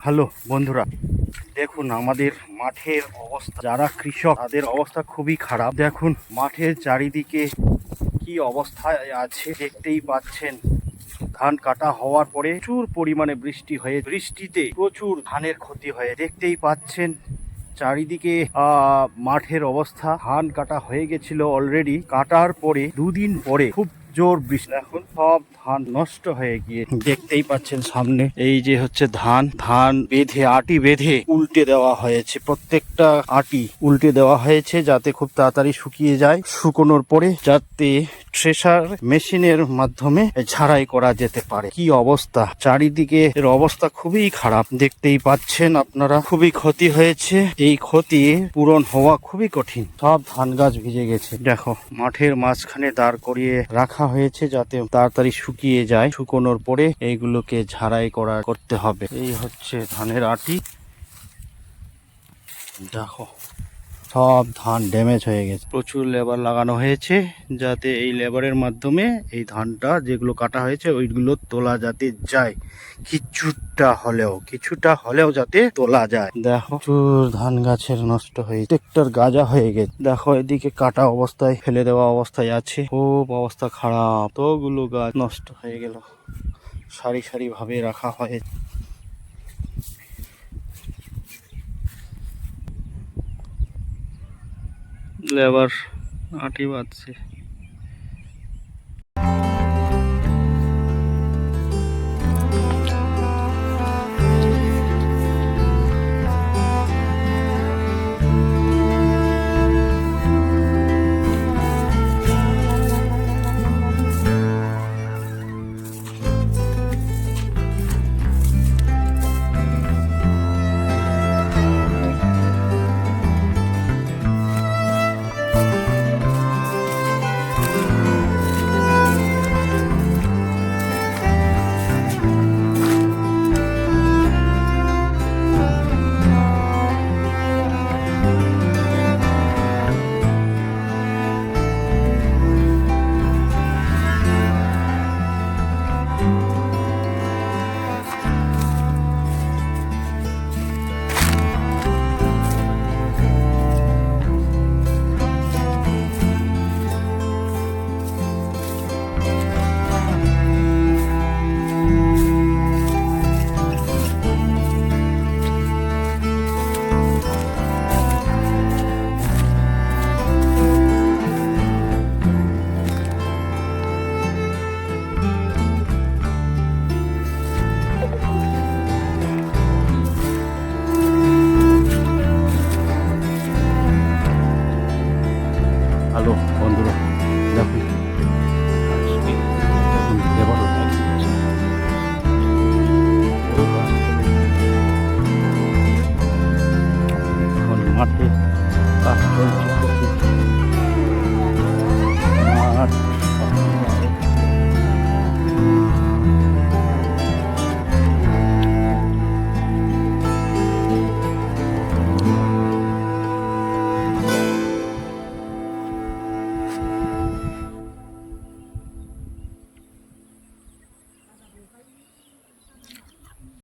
Hello বন্ধুরা, দেখুন আমাদের মাঠের অবস্থা। যারা কৃষক তাদের অবস্থা খুবই খারাপ। দেখুন মাঠের চারিদিকে কি অবস্থায় আছে দেখতেই পাচ্ছেন। ধান কাটা হওয়ার পরে প্রচুর পরিমাণে বৃষ্টিতে প্রচুর ধানের ক্ষতি হয়ে দেখতেই পাচ্ছেন। চারিদিকে মাঠের অবস্থা। ধান কাটা হয়ে গেছিল অলরেডি। কাটার পরে দুদিন পরে খুব জোর বৃষ্টি, এখন সব ধান নষ্ট হয়ে গিয়ে দেখতেই পাচ্ছেন সামনে। এই যে হচ্ছে ধান বেঁধে আটি বেঁধে উল্টে দেওয়া হয়েছে। প্রত্যেকটা আটি উল্টে দেওয়া হয়েছে যাতে খুব তাড়াতাড়ি শুকিয়ে যায়। শুকোনোর পরে যাতে থ্রেশার মেশিনের মাধ্যমে ঝাড়াই করা যেতে পারে। কি অবস্থা, চারিদিকে এর অবস্থা খুবই খারাপ দেখতেই পাচ্ছেন আপনারা। খুবই ক্ষতি হয়েছে। এই ক্ষতি পূরণ হওয়া খুবই কঠিন। সব ধান গাছ ভিজে গেছে। দেখো মাঠের মাঝখানে দাঁড় করিয়ে রাখা হয়েছে যাতে তাড়াতাড়ি শুকিয়ে যায়। শুকোনোর পরে এইগুলোকে ঝাড়াই করতে হবে। এই হচ্ছে ধানের আটি। দেখো সব ধান ড্যামেজ হয়ে গেছে। প্রচুর লেবার লাগানো হয়েছে যাতে এই লেবারের মাধ্যমে এই ধানটা যেগুলো কাটা হয়েছে ওইগুলো তোলা যাতে যায়। কিছুটা হলেও যাতে তোলা যায়। দেখো প্রচুর ধান গাছের নষ্ট হয়ে ট্রেক্টর গাজা হয়ে গেছে। দেখো এদিকে কাটা অবস্থায় ফেলে দেওয়া অবস্থায় আছে। খুব অবস্থা খারাপ। তোগুলো গাছ নষ্ট হয়ে গেল। সারি সারি ভাবে রাখা হয়েছে। লেবার আটি বাঁধছে।